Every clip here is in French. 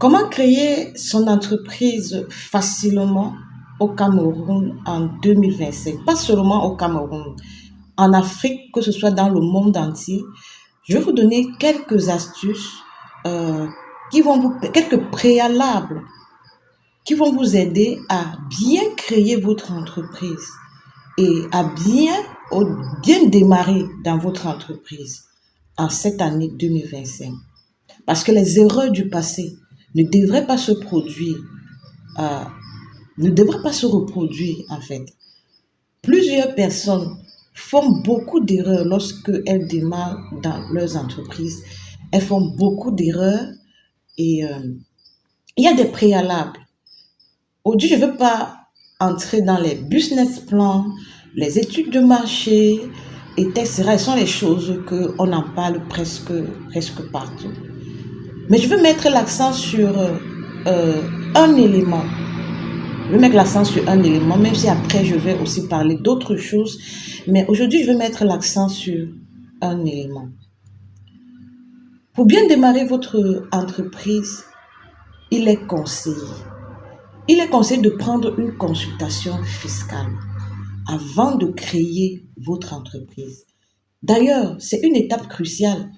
Comment créer son entreprise facilement au Cameroun en 2025? Pas seulement au Cameroun, en Afrique, que ce soit dans le monde entier. Je vais vous donner quelques astuces, euh, quelques préalables qui vont vous aider à bien créer votre entreprise et à bien démarrer dans votre entreprise en cette année 2025. Parce que les erreurs du passé ne devraient pas se produire, euh, ne devraient pas se reproduire en fait. Plusieurs personnes font beaucoup d'erreurs lorsque elles démarrent dans leurs entreprises. Elles font beaucoup d'erreurs et il y a des préalables. Aujourd'hui, je ne veux pas entrer dans les business plans, les études de marché, etc. Ce sont les choses qu'on en parle presque partout. Mais je veux mettre l'accent sur un élément. Je vais mettre l'accent sur un élément, même si après je vais aussi parler d'autres choses. Mais aujourd'hui, je vais mettre l'accent sur un élément. Pour bien démarrer votre entreprise, il est conseillé. Il est conseillé de prendre une consultation fiscale avant de créer votre entreprise. D'ailleurs, c'est une étape cruciale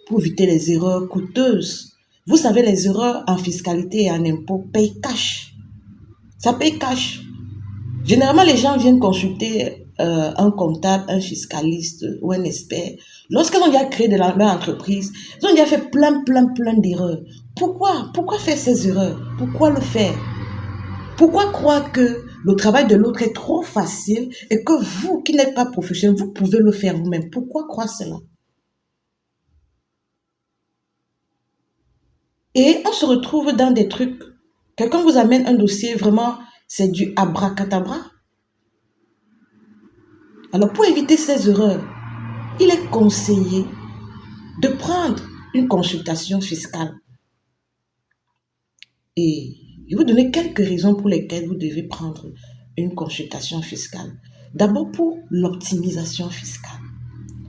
pour éviter les erreurs coûteuses. Vous savez, les erreurs en fiscalité et en impôt payent cash. Ça paye cash. Généralement, les gens viennent consulter un comptable, un fiscaliste ou un expert. Lorsqu'ils ont déjà créé leur entreprise, ils ont déjà fait plein d'erreurs. Pourquoi faire ces erreurs? Pourquoi le faire? Pourquoi croire que le travail de l'autre est trop facile et que vous, qui n'êtes pas professionnel, vous pouvez le faire vous-même? Pourquoi croire cela? Et on se retrouve dans des trucs. Quelqu'un vous amène un dossier, vraiment, c'est du abracadabra. Alors, pour éviter ces erreurs, il est conseillé de prendre une consultation fiscale. Et je vais vous donner quelques raisons pour lesquelles vous devez prendre une consultation fiscale. D'abord, pour l'optimisation fiscale.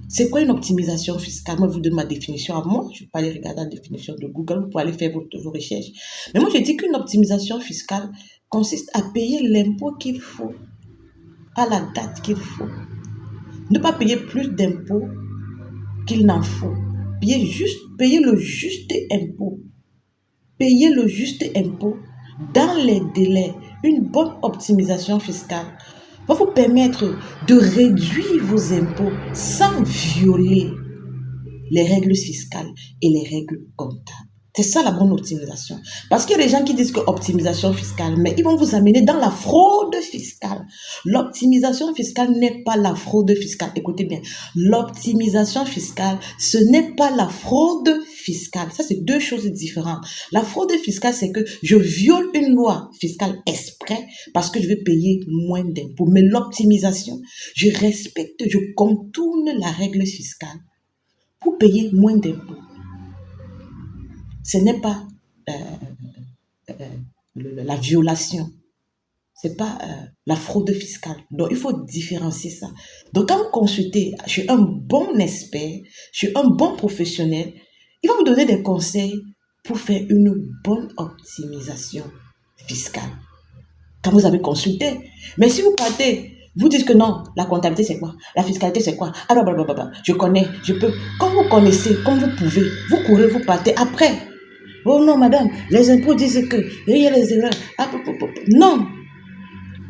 C'est quoi une optimisation fiscale? Moi, je vous donne ma définition à moi. Je ne vais pas aller regarder la définition de Google. Vous pouvez aller faire vos recherches. Mais moi, je dis qu'une optimisation fiscale consiste à payer l'impôt qu'il faut à la date qu'il faut. Ne pas payer plus d'impôts qu'il n'en faut. Payer le juste impôt. Payer le juste impôt dans les délais. Une bonne optimisation fiscale va vous permettre de réduire vos impôts sans violer les règles fiscales et les règles comptables. C'est ça la bonne optimisation. Parce qu'il y a des gens qui disent que optimisation fiscale, mais ils vont vous amener dans la fraude fiscale. L'optimisation fiscale n'est pas la fraude fiscale. Écoutez bien, l'optimisation fiscale, ce n'est pas la fraude fiscale. Ça, c'est deux choses différentes. La fraude fiscale, c'est que je viole une loi fiscale exprès parce que je vais payer moins d'impôts. Mais l'optimisation, je respecte, je contourne la règle fiscale pour payer moins d'impôts. Ce n'est pas la violation, ce n'est pas la fraude fiscale. Donc, il faut différencier ça. Donc, quand vous consultez chez un bon expert, chez un bon professionnel, il va vous donner des conseils pour faire une bonne optimisation fiscale. Quand vous avez consulté. Mais si vous partez, vous dites que non, la comptabilité c'est quoi? La fiscalité c'est quoi? Alors, blablabla, je connais, je peux. Quand vous connaissez, comme vous pouvez, vous courez, vous partez. Après, oh non, madame, les impôts disent que il y a les erreurs. Non,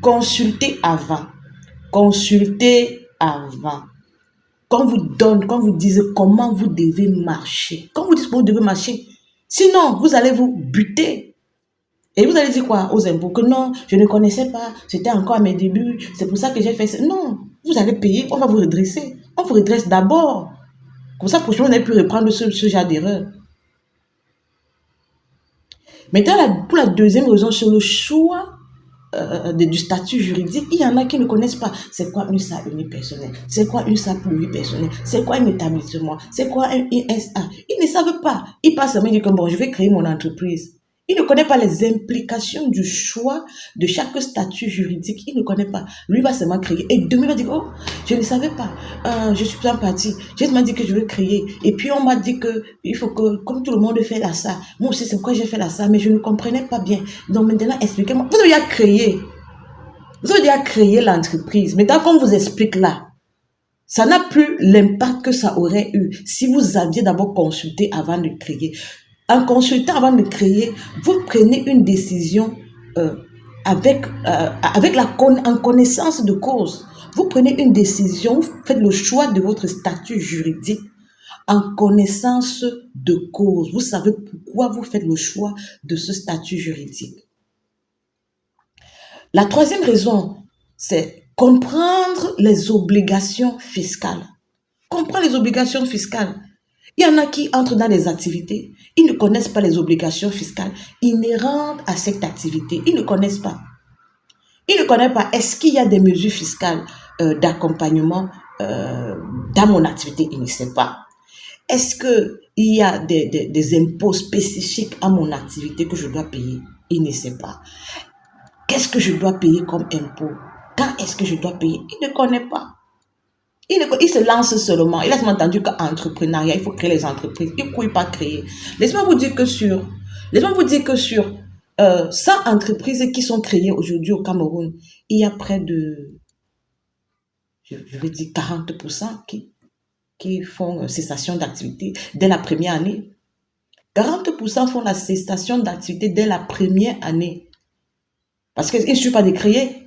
consultez avant. Consultez avant. Quand vous dites comment vous devez marcher. Quand vous dites que vous devez marcher, sinon vous allez vous buter. Et vous allez dire quoi aux impôts? Que non, je ne connaissais pas, c'était encore à mes débuts, c'est pour ça que j'ai fait ça. Non, vous allez payer, on va vous redresser. On vous redresse d'abord. Comme ça, prochainement, vous n'allez plus reprendre ce genre d'erreur. Maintenant, pour la deuxième raison, sur le choix du statut juridique, il y en a qui ne connaissent pas. C'est quoi une SA unipersonnelle? C'est quoi une SA pluripersonnelle? C'est quoi un établissement? C'est quoi un ISA? Ils ne savent pas. Ils passent à me dire que bon, je vais créer mon entreprise. Il ne connaît pas les implications du choix de chaque statut juridique. Il ne connaît pas. Lui va seulement créer. Et demain, il va dire, oh, je ne savais pas. Je suis bien parti. Je m'a dit que je veux créer. Et puis, on m'a dit que il faut que, comme tout le monde fait là, ça. Moi aussi, c'est pourquoi j'ai fait là, ça. Mais je ne comprenais pas bien. Donc, maintenant, expliquez-moi. Vous avez déjà créé. Vous avez déjà créé l'entreprise. Maintenant, qu'on vous explique là, ça n'a plus l'impact que ça aurait eu si vous aviez d'abord consulté avant de créer. En consultant avant de créer, vous prenez une décision avec en connaissance de cause. Vous prenez une décision, vous faites le choix de votre statut juridique en connaissance de cause. Vous savez pourquoi vous faites le choix de ce statut juridique. La troisième raison, c'est comprendre les obligations fiscales. Comprendre les obligations fiscales. Il y en a qui entrent dans des activités, ils ne connaissent pas les obligations fiscales inhérentes à cette activité. Ils ne connaissent pas. Ils ne connaissent pas. Est-ce qu'il y a des mesures fiscales d'accompagnement dans mon activité? Ils ne savent pas. Est-ce qu'il y a des impôts spécifiques à mon activité que je dois payer? Ils ne savent pas. Qu'est-ce que je dois payer comme impôt? Quand est-ce que je dois payer? Ils ne connaissent pas. Il se lance seulement. Il a seulement entendu qu'entrepreneuriat, il faut créer les entreprises. Il ne couille pas créer. Laissez-moi vous dire que sur 100 entreprises qui sont créées aujourd'hui au Cameroun, il y a près de, je vais dire 40% qui font cessation d'activité dès la première année. 40% font la cessation d'activité dès la première année. Parce qu'il ne suffit pas de créer.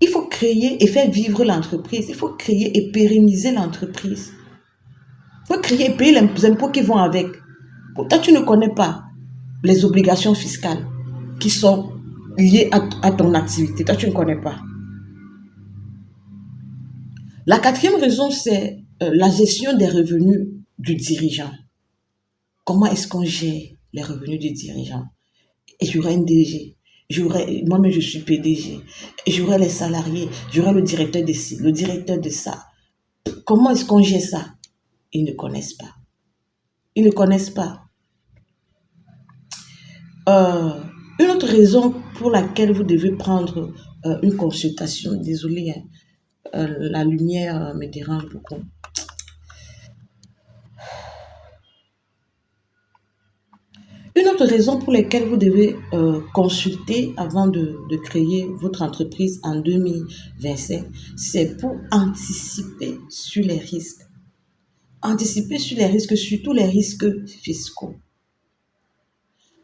Il faut créer et faire vivre l'entreprise. Il faut créer et pérenniser l'entreprise. Il faut créer et payer les impôts qui vont avec. Toi, tu ne connais pas les obligations fiscales qui sont liées à ton activité. Toi, tu ne connais pas. La quatrième raison, c'est la gestion des revenus du dirigeant. Comment est-ce qu'on gère les revenus du dirigeant? Et j'aurai un DG. Moi-même, je suis PDG. J'aurai les salariés. J'aurai le directeur de ci, le directeur de ça. Comment est-ce qu'on gère ça? Ils ne connaissent pas. Ils ne connaissent pas. Une autre raison pour laquelle vous devez prendre une consultation, désolé, la lumière me dérange beaucoup. Une autre raison pour laquelle vous devez consulter avant de créer votre entreprise en 2025, c'est pour anticiper sur les risques. Anticiper sur les risques, surtout les risques fiscaux.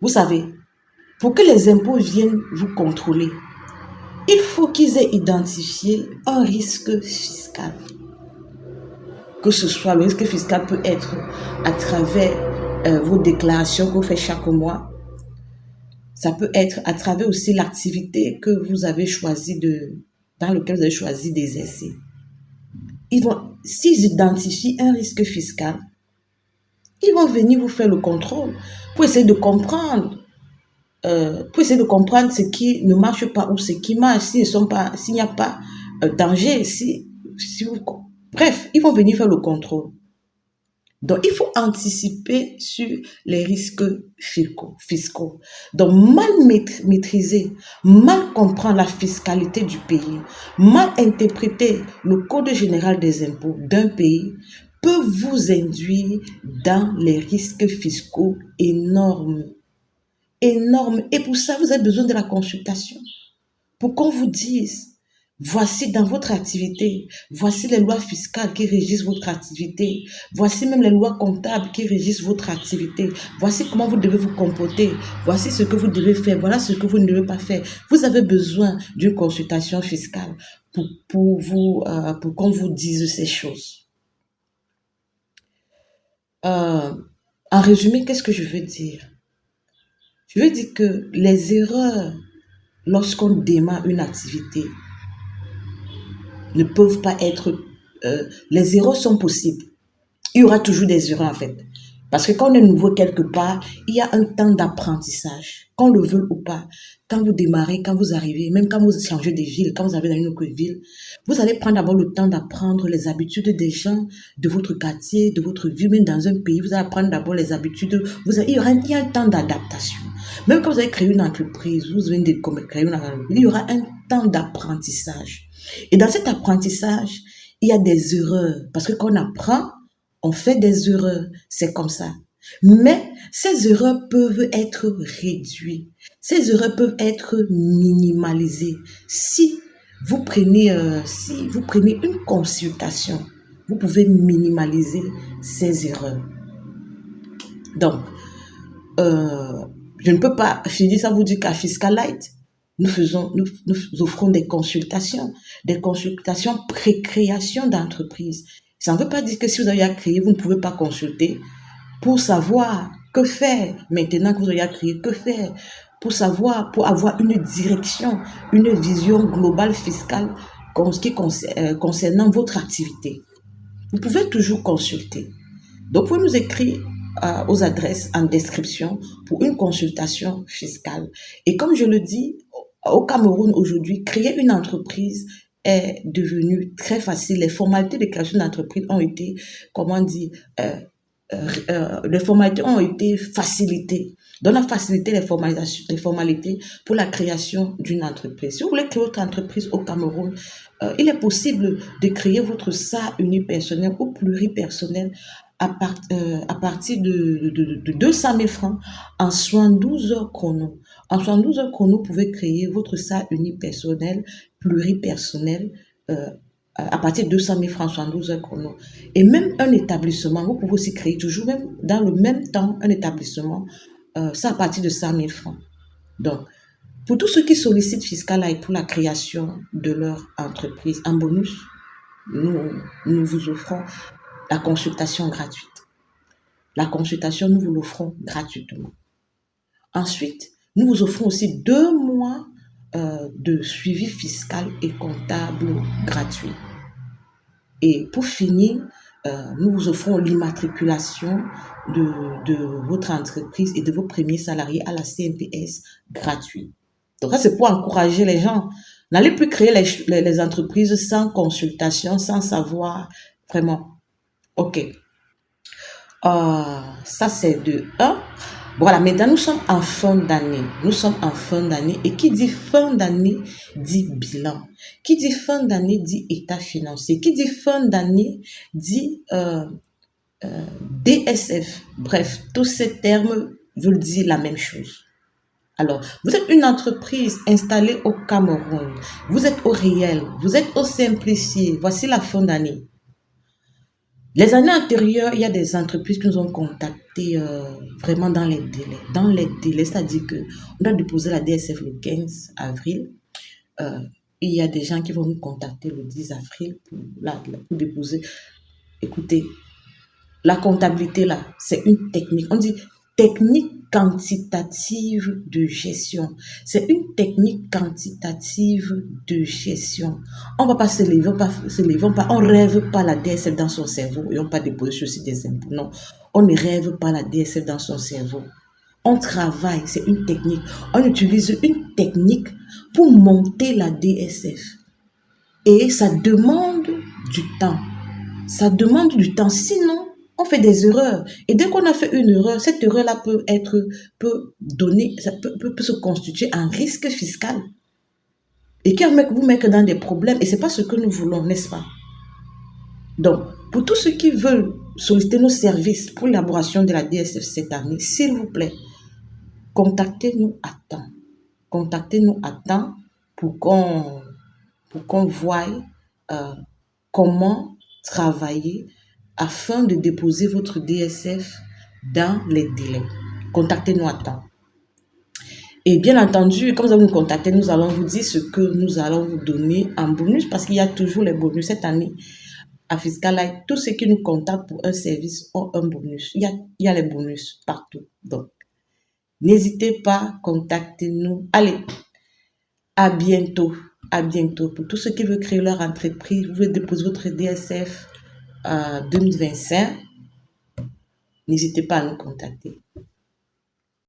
Vous savez, pour que les impôts viennent vous contrôler, il faut qu'ils aient identifié un risque fiscal. Que ce soit le risque fiscal peut être à travers vos déclarations que vous faites chaque mois. Ça peut être à travers aussi l'activité que vous avez choisi dans laquelle vous avez choisi d'exercer. S'ils identifient un risque fiscal, ils vont venir vous faire le contrôle pour essayer de comprendre ce qui ne marche pas ou ce qui marche, s'il n'y a pas danger, bref, ils vont venir faire le contrôle. Donc, il faut anticiper sur les risques fiscaux. Donc, mal maîtriser, mal comprendre la fiscalité du pays, mal interpréter le Code général des impôts d'un pays peut vous induire dans les risques fiscaux énormes. Énormes. Et pour ça, vous avez besoin de la consultation. Pour qu'on vous dise, voici dans votre activité, voici les lois fiscales qui régissent votre activité, voici même les lois comptables qui régissent votre activité, voici comment vous devez vous comporter, voici ce que vous devez faire, voilà ce que vous ne devez pas faire. Vous avez besoin d'une consultation fiscale pour qu'on vous dise ces choses. En résumé, qu'est-ce que je veux dire? Je veux dire que les erreurs lorsqu'on démarre une activité ne peuvent pas être... les erreurs sont possibles. Il y aura toujours des erreurs en fait. Parce que quand on est nouveau quelque part, il y a un temps d'apprentissage. Qu'on le veuille ou pas, quand vous démarrez, quand vous arrivez, même quand vous changez de ville, quand vous arrivez dans une autre ville, vous allez prendre d'abord le temps d'apprendre les habitudes des gens, de votre quartier, de votre ville, même dans un pays. Vous allez apprendre d'abord les habitudes. Il y a un temps d'adaptation. Même quand vous avez créé une entreprise, vous venez de créer une entreprise, il y aura un temps d'apprentissage. Et dans cet apprentissage, il y a des erreurs. Parce que quand on apprend, on fait des erreurs. C'est comme ça. Mais ces erreurs peuvent être réduites. Ces erreurs peuvent être minimalisées. Si vous prenez une consultation, vous pouvez minimaliser ces erreurs. Donc, je ne peux pas finir ça vous dire qu'à Fiscalite, nous offrons des consultations pré-création d'entreprise. Ça ne veut pas dire que si vous avez à créer, vous ne pouvez pas consulter pour savoir que faire maintenant que vous avez à créer, que faire pour savoir, pour avoir une direction, une vision globale fiscale concernant votre activité. Vous pouvez toujours consulter. Donc, vous pouvez nous écrire aux adresses en description pour une consultation fiscale. Et comme je le dis, au Cameroun aujourd'hui, créer une entreprise est devenu très facile. Les formalités de création d'entreprise ont été, les formalités ont été facilitées. Donc, on a facilité les formalités pour la création d'une entreprise. Si vous voulez créer votre entreprise au Cameroun, il est possible de créer votre SA unipersonnel ou pluripersonnel à partir de 200 000 francs en 72 heures chrono. En 72 heures chrono, vous pouvez créer votre SA unipersonnel, pluripersonnel, à partir de 200 000 francs, 72 heures chrono. Et même un établissement, vous pouvez aussi créer toujours même dans le même temps un établissement, ça à partir de 100 000 francs. Donc, pour tous ceux qui sollicitent Fiscalite pour la création de leur entreprise, en bonus, nous vous offrons la consultation gratuite. La consultation, nous vous l'offrons gratuitement. Ensuite, nous vous offrons aussi 2 mois de suivi fiscal et comptable gratuit. Et pour finir, nous vous offrons l'immatriculation de votre entreprise et de vos premiers salariés à la CNPS gratuit. Donc ça, c'est pour encourager les gens. N'allez plus créer les entreprises sans consultation, sans savoir vraiment. OK. Ça, c'est de 1. Voilà, maintenant, nous sommes en fin d'année. Nous sommes en fin d'année. Et qui dit fin d'année dit bilan. Qui dit fin d'année dit état financier. Qui dit fin d'année dit DSF. Bref, tous ces termes veulent dire la même chose. Alors, vous êtes une entreprise installée au Cameroun. Vous êtes au réel. Vous êtes au simplifié. Voici la fin d'année. Les années antérieures, il y a des entreprises qui nous ont contactés vraiment dans les délais. Dans les délais, c'est-à-dire qu'on doit déposer la DSF le 15 avril. Il y a des gens qui vont nous contacter le 10 avril pour déposer. Écoutez, la comptabilité, là, c'est une technique. On dit technique quantitative de gestion. C'est une technique quantitative de gestion. On ne va pas se lever, on ne rêve pas la DSF dans son cerveau et on ne va pas déposer sur le site des impôts. Non, on ne rêve pas la DSF dans son cerveau. On travaille, c'est une technique. On utilise une technique pour monter la DSF. Et ça demande du temps. Ça demande du temps. Sinon, on fait des erreurs. Et dès qu'on a fait une erreur, cette erreur-là peut se constituer un risque fiscal. Et qui vous met dans des problèmes. Et ce n'est pas ce que nous voulons, n'est-ce pas? Donc, pour tous ceux qui veulent solliciter nos services pour l'élaboration de la DSF cette année, s'il vous plaît, contactez-nous à temps. Contactez-nous à temps pour qu'on voie comment travailler afin de déposer votre DSF dans les délais. Contactez-nous à temps. Et bien entendu, quand vous allez nous contacter, nous allons vous dire ce que nous allons vous donner en bonus parce qu'il y a toujours les bonus cette année. À Fiscalite, tous ceux qui nous contactent pour un service ont un bonus. Il y a les bonus partout. Donc, n'hésitez pas, contactez-nous. Allez, à bientôt. À bientôt. Pour tous ceux qui veulent créer leur entreprise, vous voulez déposer votre DSF 2025, n'hésitez pas à nous contacter.